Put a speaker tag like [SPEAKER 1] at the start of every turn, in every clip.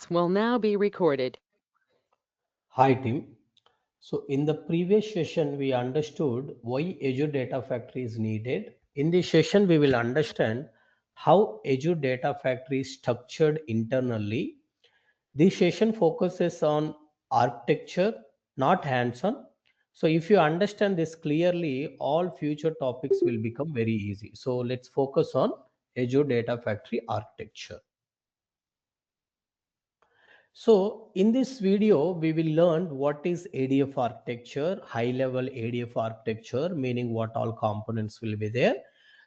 [SPEAKER 1] Will now be recorded.
[SPEAKER 2] Hi team. So in the previous session, we understood why Azure Data Factory is needed. In this session, we will understand how Azure Data Factory is structured internally. This session focuses on architecture, not hands-on. So if you understand this clearly, all future topics will become very easy. So let's focus on Azure Data Factory architecture. So in this video, we will learn what is ADF architecture, high level ADF architecture, meaning what all components will be there.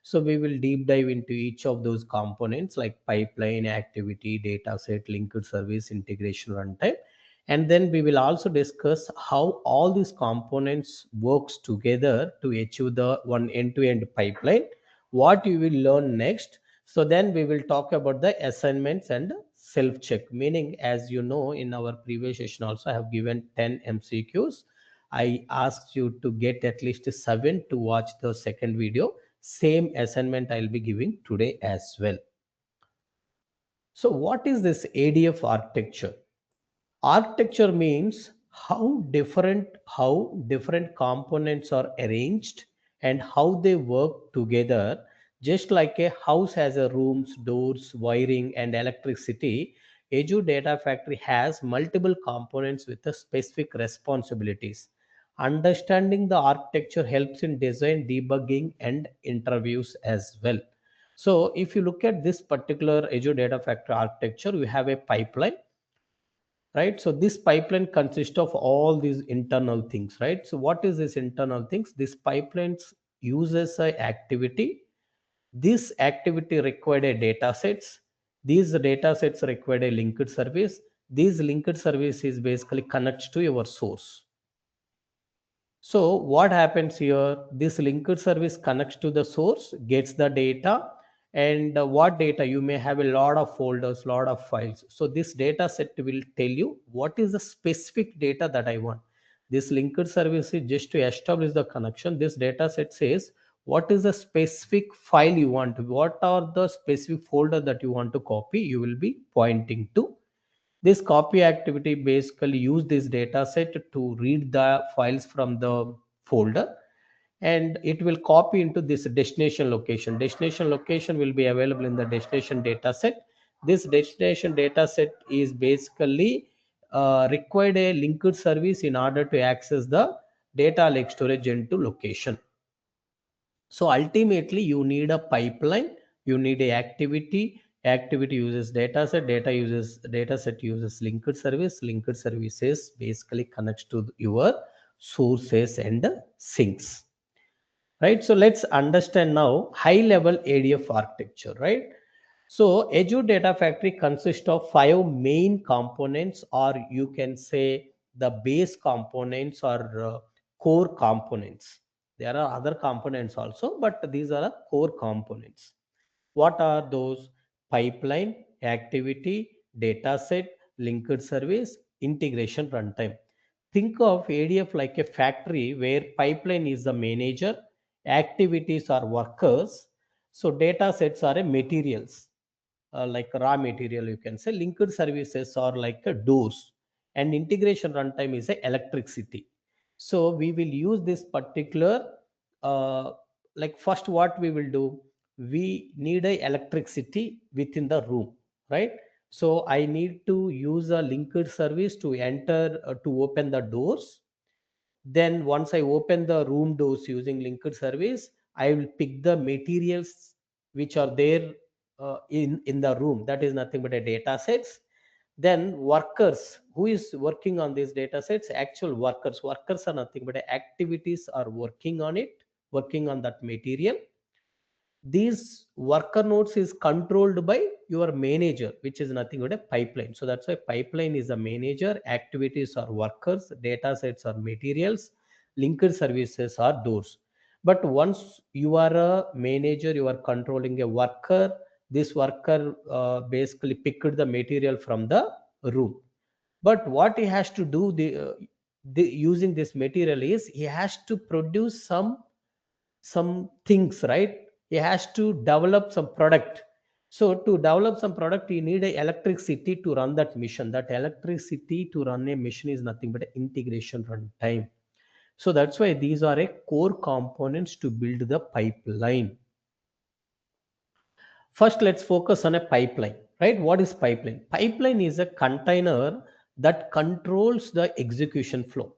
[SPEAKER 2] So we will deep dive into each of those components like pipeline, activity, data set, linked service, integration, runtime. And then we will also discuss how all these components works together to achieve the one end-to-end pipeline. What you will learn next. So then we will talk about the assignments and self check, meaning as you know in our previous session also I have given 10 MCQs. I asked you to get at least 7 to watch the second video. Same assignment I'll be giving today as well. So what is this ADF architecture? Architecture means how different components are arranged and how they work together. Just like a house has a rooms, doors, wiring, and electricity, Azure Data Factory has multiple components with the specific responsibilities. Understanding the architecture helps in design, debugging, and interviews as well. So, if you look at this particular Azure Data Factory architecture, we have a pipeline, right? So this pipeline consists of all these internal things, right? So what is this internal things? This pipelines uses a activity. This activity required a data sets. These data sets required a linked service. These linked service is basically connects to your source. So what happens here? This linked service connects to the source, gets the data, and what data? You may have a lot of folders, lot of files. So this data set will tell you what is the specific data that I want. This linked service is just to establish the connection. This data set says what is the specific file you want. What are the specific folder that you want to copy? You will be pointing to. This copy activity basically use this data set to read the files from the folder, and it will copy into this destination location. Destination location will be available in the destination data set. This destination data set is basically required a linked service in order to access the data lake storage into location. So ultimately, you need a pipeline, you need a activity uses dataset, dataset uses linked service, linked services basically connects to your sources and sinks. Right. So let's understand now high level ADF architecture, right? So Azure Data Factory consists of 5 main components, or you can say the base components or core components. There are other components also, but these are the core components. What are those? Pipeline, activity, dataset, linked service, integration, runtime. Think of ADF like a factory where pipeline is the manager, activities are workers, so data sets are a materials, like raw material, you can say. Linked services are like a doors, and integration runtime is a electricity. So we will use this particular, uh, like first what we will do, we need a electricity within the room, right? So I need to use a linked service to enter, to open the doors. Then once I open the room doors using linked service, I will pick the materials which are there in the room. That is nothing but a data sets. Then workers, who is working on these data sets? Actual workers are nothing but activities are working on it, working on that material. These worker nodes is controlled by your manager, which is nothing but a pipeline. So that's why pipeline is a manager, activities are workers, data sets are materials, linked services are doors. But once you are a manager, you are controlling a worker. This worker basically picked the material from the room. But what he has to do, using this material, is he has to produce some things, right? He has to develop some product. So to develop some product, you need a electricity to run that mission. That electricity to run a mission is nothing but integration runtime. So that's why these are a core components to build the pipeline. First, let's focus on a pipeline, right? What is pipeline? Pipeline is a container that controls the execution flow.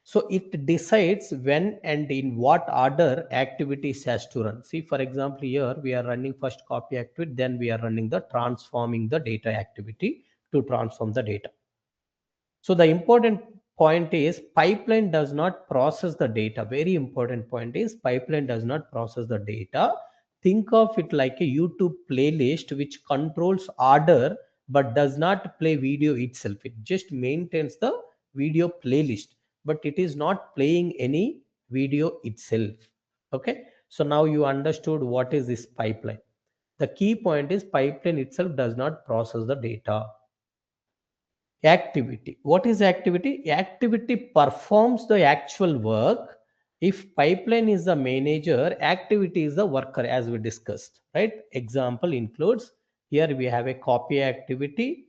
[SPEAKER 2] So it decides when and in what order activities has to run. See, for example, here we are running first copy activity, then we are running the transforming the data activity to transform the data. So the important point is pipeline does not process the data. Very important point is pipeline does not process the data. Think of it like a YouTube playlist which controls order but does not play video itself. It just maintains the video playlist, but it is not playing any video itself. Okay. So now you understood what is this pipeline. The key point is pipeline itself does not process the data. Activity. What is activity? Activity performs the actual work. If pipeline is the manager, activity is the worker, as we discussed, right? Example includes, here we have a copy activity,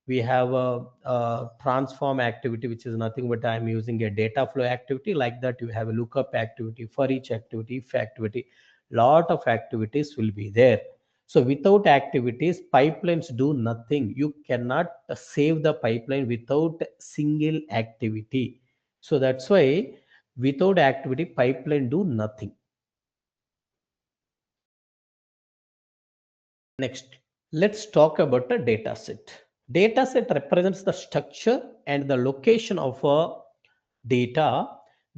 [SPEAKER 2] we have a transform activity, which is nothing but I'm using a data flow activity. Like that, you have a lookup activity, for each activity, if activity, lot of activities will be there. So without activities, pipelines do nothing. You cannot save the pipeline without single activity. So that's why without activity, pipeline do nothing. Next, let's talk about a data set. Data set represents the structure and the location of a data.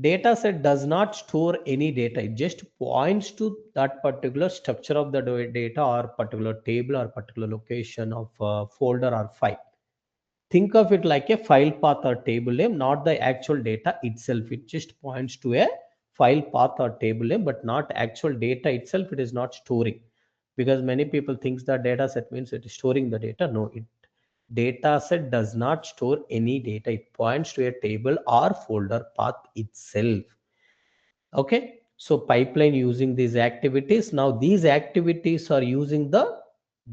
[SPEAKER 2] Data set does not store any data. It just points to that particular structure of the data or particular table or particular location of a folder or file. Think of it like a file path or table name, not the actual data itself. It just points to a file path or table name, but not actual data itself. It is not storing, because many people think that data set means it is storing the data. No, it data set does not store any data. It points to a table or folder path itself. Okay, so pipeline using these activities. Now these activities are using the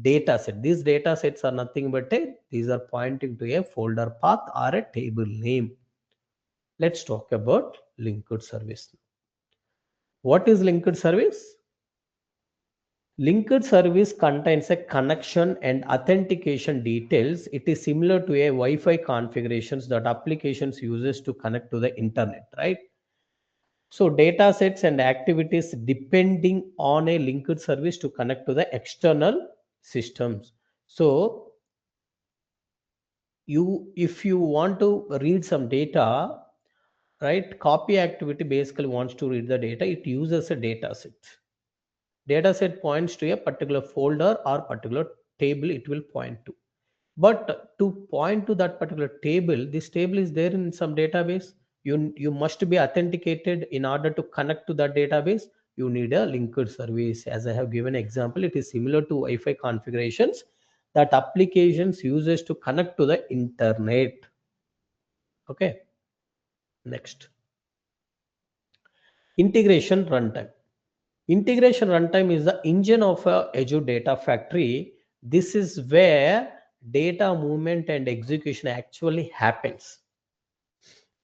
[SPEAKER 2] data set. These data sets are nothing but these are pointing to a folder path or a table name. Let's talk about linked service. What is linked service? Linked service contains a connection and authentication details. It is similar to a Wi-Fi configurations that applications uses to connect to the internet, right? So data sets and activities depending on a linked service to connect to the external systems. So if you want to read some data, right, copy activity basically wants to read the data. It uses a data set. Data set points to a particular folder or particular table it will point to. But to point to that particular table, this table is there in some database. You must be authenticated in order to connect to that database. You need a linked service. As I have given example, it is similar to Wi-Fi configurations that applications uses to connect to the internet. Okay. Next, integration runtime. Integration runtime is the engine of a Azure Data Factory. This is where data movement and execution actually happens.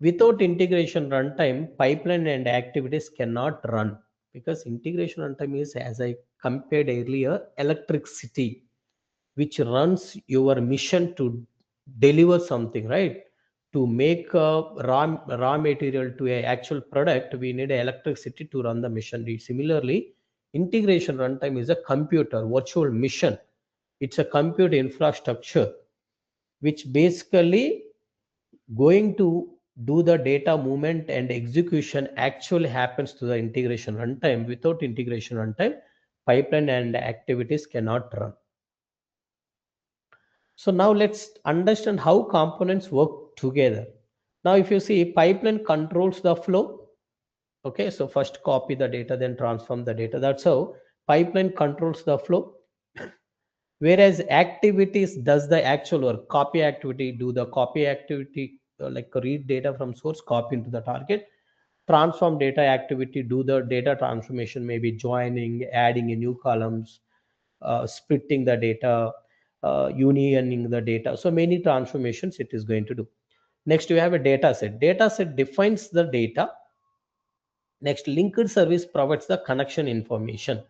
[SPEAKER 2] Without integration runtime, pipeline and activities cannot run, because integration runtime is, as I compared earlier, electricity which runs your mission to deliver something, right? To make a raw material to a actual product, we need electricity to run the mission. Similarly, integration runtime is a computer virtual mission. It's a compute infrastructure which basically going to do the data movement and execution actually happens to the integration runtime. Without integration runtime, pipeline and activities cannot run. So now let's understand how components work together. Now if you see, pipeline controls the flow. Okay, so first copy the data, then transform the data. That's how pipeline controls the flow. Whereas activities does the actual work. Copy activity do the copy activity, like read data from source, copy into the target. Transform data activity do the data transformation, maybe joining, adding a new columns, splitting the data, unioning the data. So many transformations it is going to do. Next, we have a data set. Data set defines the data. Next, linked service provides the connection information.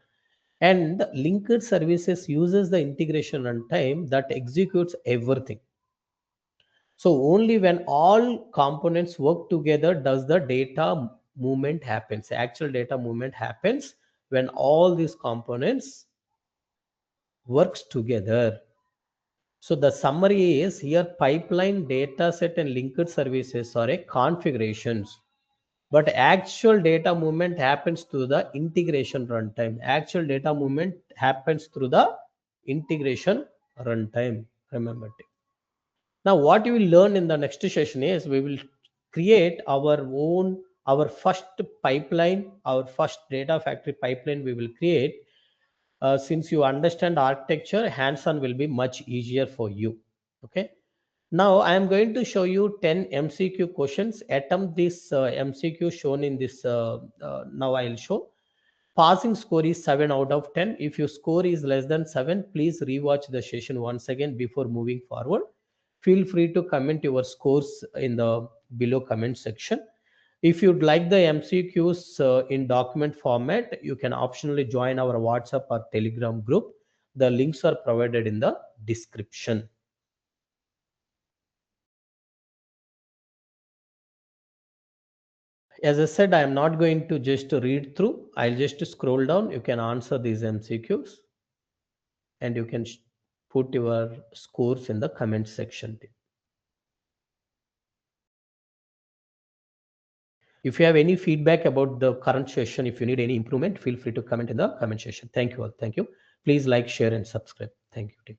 [SPEAKER 2] And linked services uses the integration runtime that executes everything. So only when all components work together does the data movement happens. Actual data movement happens when all these components works together. So the summary is here: pipeline, data set, and linked services are a configurations. But actual data movement happens through the integration runtime. Actual data movement happens through the integration runtime. Remember it. Now, what you will learn in the next session is we will create our first pipeline, our first data factory pipeline we will create. Since you understand architecture, hands-on will be much easier for you. Okay. Now I am going to show you 10 MCQ questions. Attempt this MCQ shown in this. Now I will show. Passing score is 7 out of 10. If your score is less than 7, please rewatch the session once again before moving forward. Feel free to comment your scores in the below comment section. If you'd like the MCQs in document format, you can optionally join our WhatsApp or Telegram group. The links are provided in the description. As I said, I am not going to just read through. I'll just scroll down. You can answer these MCQs and you can put your scores in the comment section. If you have any feedback about the current session, if you need any improvement, feel free to comment in the comment section. Thank you all. Thank you. Please like, share, and subscribe. Thank you, team.